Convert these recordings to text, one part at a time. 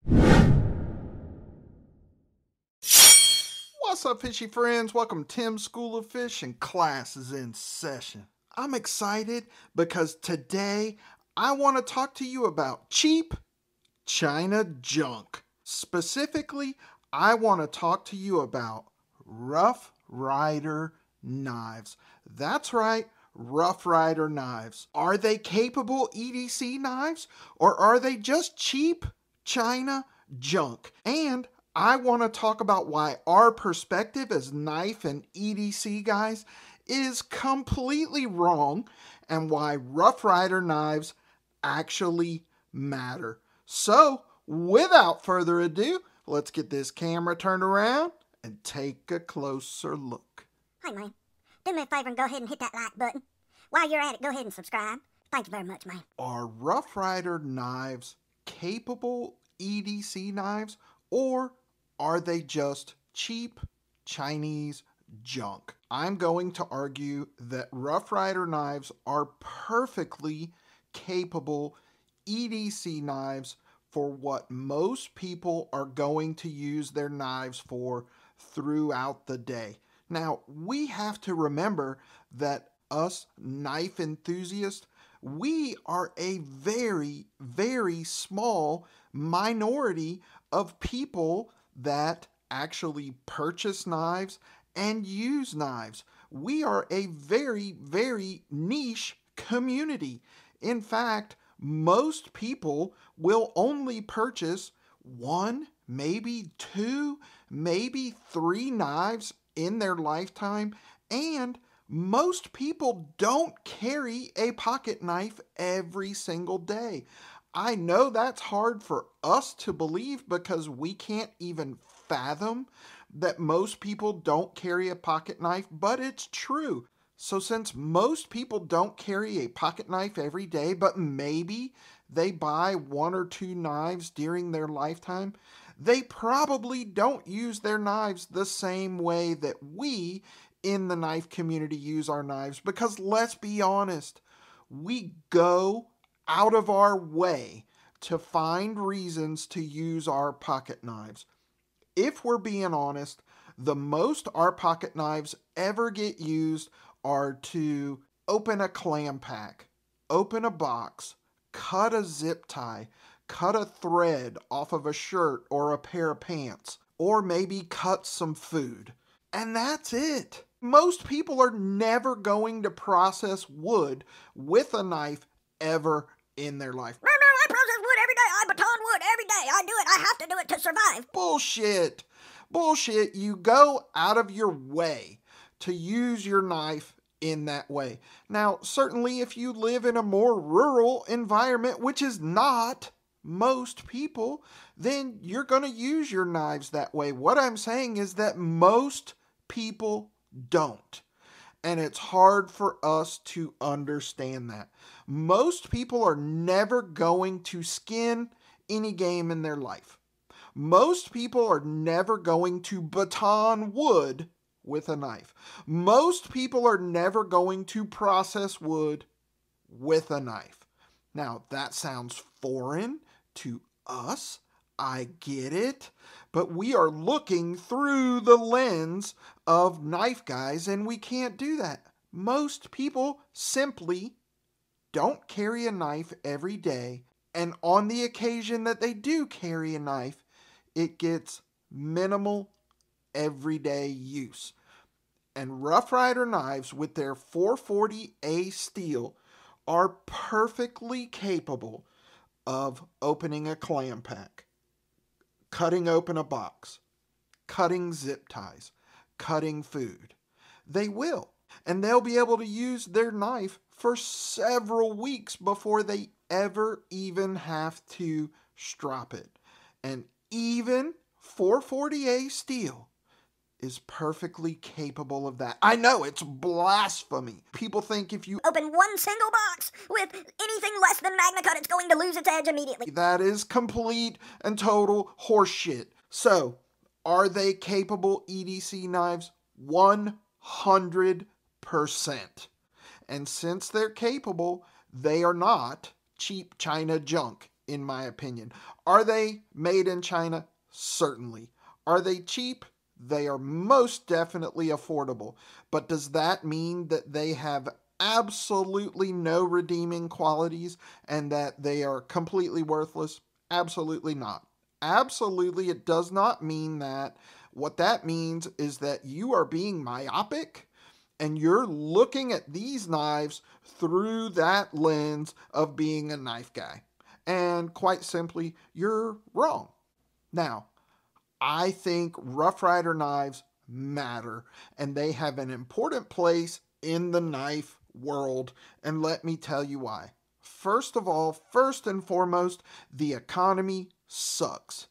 What's up, fishy friends? Welcome to Tim's School of Fish, and class is in session. I'm excited because today I want to talk to you about cheap China junk. Specifically, I want to talk to you about Rough Rider knives. That's right, Rough Rider knives. Are they capable EDC knives, or are they just cheap China junk? And I want to talk about why our perspective as knife and EDC guys is completely wrong, and why Rough Rider knives actually matter. So, without further ado, let's get this camera turned around and take a closer look. Hey man, do me a favor and go ahead and hit that like button. While you're at it, go ahead and subscribe. Thank you very much, man. Are Rough Rider knives capable EDC knives, or are they just cheap Chinese junk? I'm going to argue that Rough Rider knives are perfectly capable EDC knives for what most people are going to use their knives for throughout the day. Now, we have to remember that us knife enthusiasts, we are a very, very small minority of people that actually purchase knives and use knives. We are a very, very niche community. In fact, most people will only purchase one, maybe two, maybe three knives in their lifetime, and most people don't carry a pocket knife every single day. I know that's hard for us to believe because we can't even fathom that most people don't carry a pocket knife, but it's true. So since most people don't carry a pocket knife every day, but maybe they buy one or two knives during their lifetime, they probably don't use their knives the same way that we in the knife community use our knives, because let's be honest, we go out of our way to find reasons to use our pocket knives. If we're being honest, the most our pocket knives ever get used are to open a clam pack, open a box, cut a zip tie, cut a thread off of a shirt or a pair of pants, or maybe cut some food. And that's it. Most people are never going to process wood with a knife ever in their life. No, I process wood every day. I baton wood every day. I do it. I have to do it to survive. Bullshit. Bullshit. You go out of your way to use your knife in that way. Now, certainly if you live in a more rural environment, which is not most people, then you're going to use your knives that way. What I'm saying is that most people don't. And it's hard for us to understand that. Most people are never going to skin any game in their life. Most people are never going to baton wood with a knife. Most people are never going to process wood with a knife. Now, that sounds foreign to us. I get it. But we are looking through the lens of knife guys, and we can't do that. Most people simply don't carry a knife every day, and on the occasion that they do carry a knife, it gets minimal everyday use. And Rough Rider knives with their 440A steel are perfectly capable of opening a clam pack, cutting open a box, cutting zip ties, cutting food. They will. And they'll be able to use their knife for several weeks before they ever even have to strop it. And even 440A steel is perfectly capable of that. I know, it's blasphemy. People think if you open one single box with anything less than Magna Cut, it's going to lose its edge immediately. That is complete and total horseshit. So, are they capable EDC knives? 100%. And since they're capable, they are not cheap China junk. in my opinion. Are they made in China? Certainly. Are they cheap? They are most definitely affordable. But does that mean that they have absolutely no redeeming qualities and that they are completely worthless? Absolutely not. Absolutely, it does not mean that. What that means is that you are being myopic and you're looking at these knives through that lens of being a knife guy. And quite simply, you're wrong. Now, I think Rough Rider knives matter and they have an important place in the knife world. And let me tell you why. First of all, first and foremost, the economy sucks.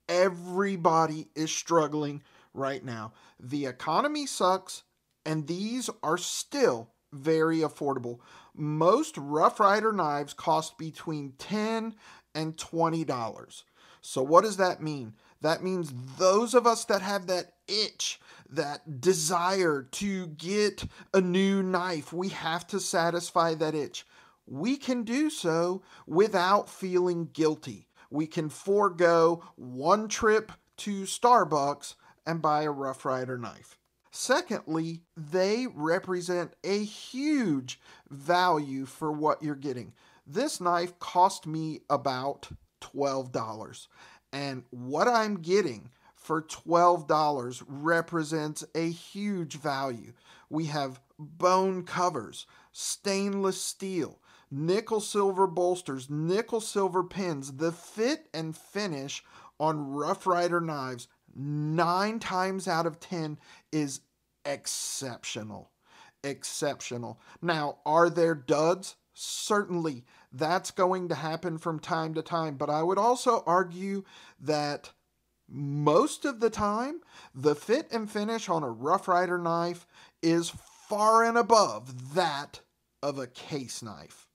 Everybody is struggling right now. The economy sucks, and these are still very affordable. Most Rough Rider knives cost between $10 and $20. So, what does that mean? That means those of us that have that itch, that desire to get a new knife, we have to satisfy that itch. We can do so without feeling guilty. We can forego one trip to Starbucks and buy a Rough Rider knife. Secondly, they represent a huge value for what you're getting. This knife cost me about $12. And what I'm getting for $12 represents a huge value. We have bone covers, stainless steel, nickel silver bolsters, nickel silver pins. The fit and finish on Rough Rider knives 9 times out of 10 is exceptional. Exceptional. Now, are there duds? Certainly, that's going to happen from time to time, but I would also argue that most of the time, the fit and finish on a Rough Rider knife is far and above that of a case knife.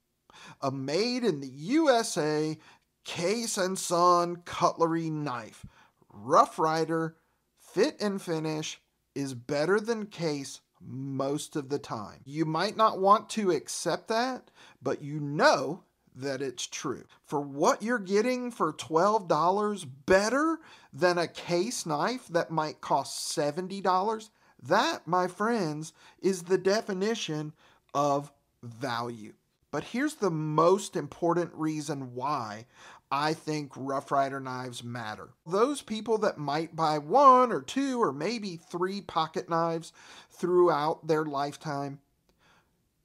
A made in the USA Case and Son cutlery knife. Rough Rider, fit and finish is better than case most of the time. You might not want to accept that, but you know that it's true. For what you're getting for $12 better than a case knife that might cost $70, that, my friends, is the definition of value. But here's the most important reason why I think Rough Rider knives matter. Those people that might buy 1 or 2 or maybe 3 pocket knives throughout their lifetime,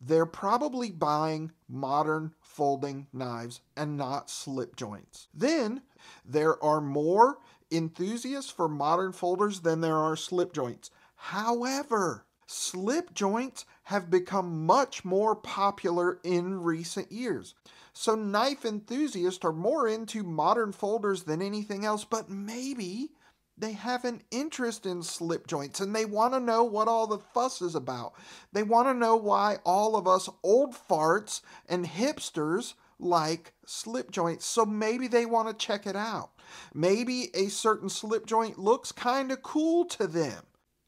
they're probably buying modern folding knives and not slip joints. Then there are more enthusiasts for modern folders than there are slip joints. However, slip joints have become much more popular in recent years. So knife enthusiasts are more into modern folders than anything else, but maybe they have an interest in slip joints and they want to know what all the fuss is about. They want to know why all of us old farts and hipsters like slip joints. So maybe they want to check it out. Maybe a certain slip joint looks kind of cool to them.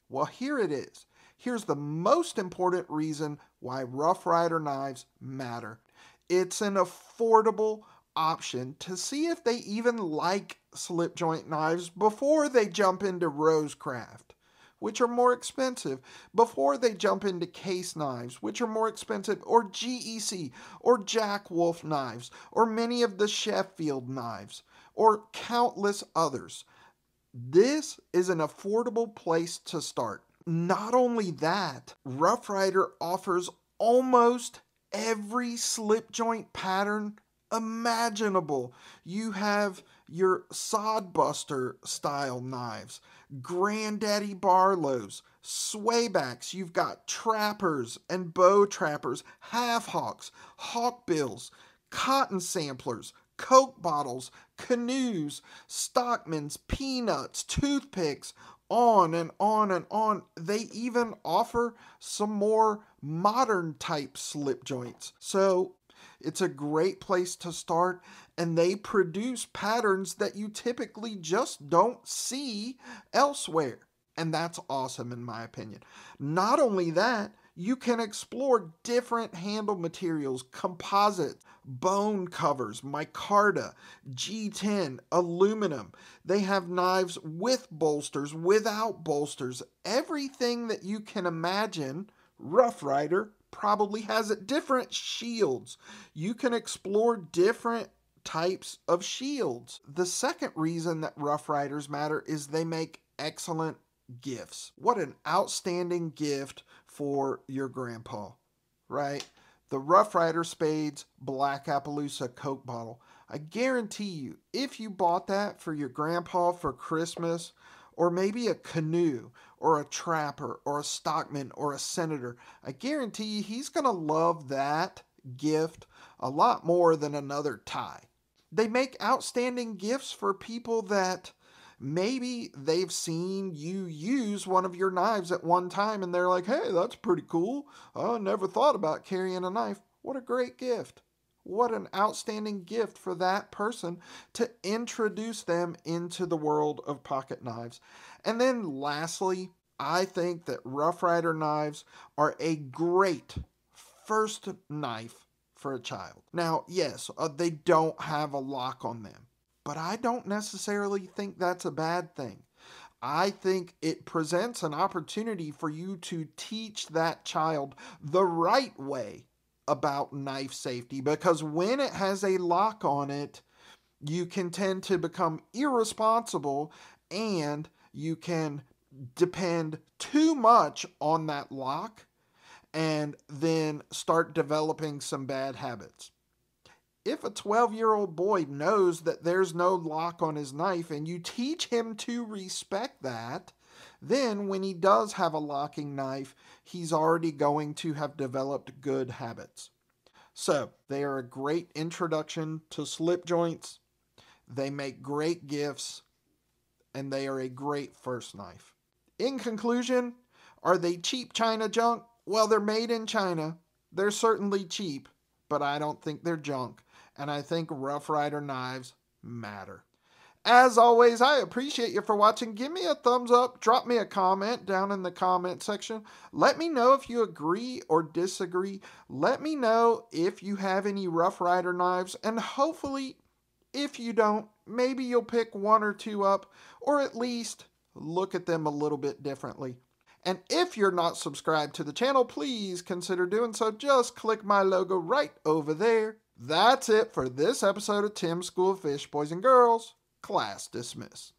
Well, here it is. Here's the most important reason why Rough Rider knives matter. It's an affordable option to see if they even like slip joint knives before they jump into RoseCraft, which are more expensive, before they jump into case knives, which are more expensive, or GEC, or Jack Wolf knives, or many of the Sheffield knives, or countless others. This is an affordable place to start. Not only that, Rough Rider offers almost every slip joint pattern imaginable. You have your Sodbuster style knives, Granddaddy Barlow's, swaybacks. You've got trappers and bow trappers, half hawks, hawkbills, cotton samplers, Coke bottles, canoes, Stockmans, peanuts, toothpicks, on and on and on. They even offer some more modern type slip joints. So it's a great place to start, and they produce patterns that you typically just don't see elsewhere. And that's awesome in my opinion. Not only that, You can explore different handle materials, composites, bone covers, micarta, G10, aluminum. They have knives with bolsters, without bolsters, everything that you can imagine. Rough Rider probably has it. Different shields. You can explore different types of shields. The second reason that Rough Riders matter is they make excellent gifts. What an outstanding gift for your grandpa, right? The Rough Rider Spades Black Appaloosa Coke bottle. I guarantee you, if you bought that for your grandpa for Christmas, or maybe a canoe, or a trapper, or a stockman, or a senator, I guarantee you he's going to love that gift a lot more than another tie. They make outstanding gifts for people that maybe they've seen you use one of your knives at one time and they're like, hey, that's pretty cool. I never thought about carrying a knife. What a great gift. What an outstanding gift for that person to introduce them into the world of pocket knives. And then lastly, I think that Rough Rider knives are a great first knife for a child. Now, yes, they don't have a lock on them, but I don't necessarily think that's a bad thing. I think it presents an opportunity for you to teach that child the right way about knife safety, because when it has a lock on it, you can tend to become irresponsible and you can depend too much on that lock and then start developing some bad habits. If a 12-year-old boy knows that there's no lock on his knife and you teach him to respect that, then when he does have a locking knife, he's already going to have developed good habits. So, they are a great introduction to slip joints, they make great gifts, and they are a great first knife. In conclusion, are they cheap China junk? Well, they're made in China. They're certainly cheap, but I don't think they're junk. And I think Rough Rider knives matter. As always, I appreciate you for watching. Give me a thumbs up. Drop me a comment down in the comment section. Let me know if you agree or disagree. Let me know if you have any Rough Rider knives. And hopefully, if you don't, maybe you'll pick one or two up, or at least look at them a little bit differently. And if you're not subscribed to the channel, please consider doing so. Just click my logo right over there. That's it for this episode of Tim's School of Fish, boys and girls. Class dismissed.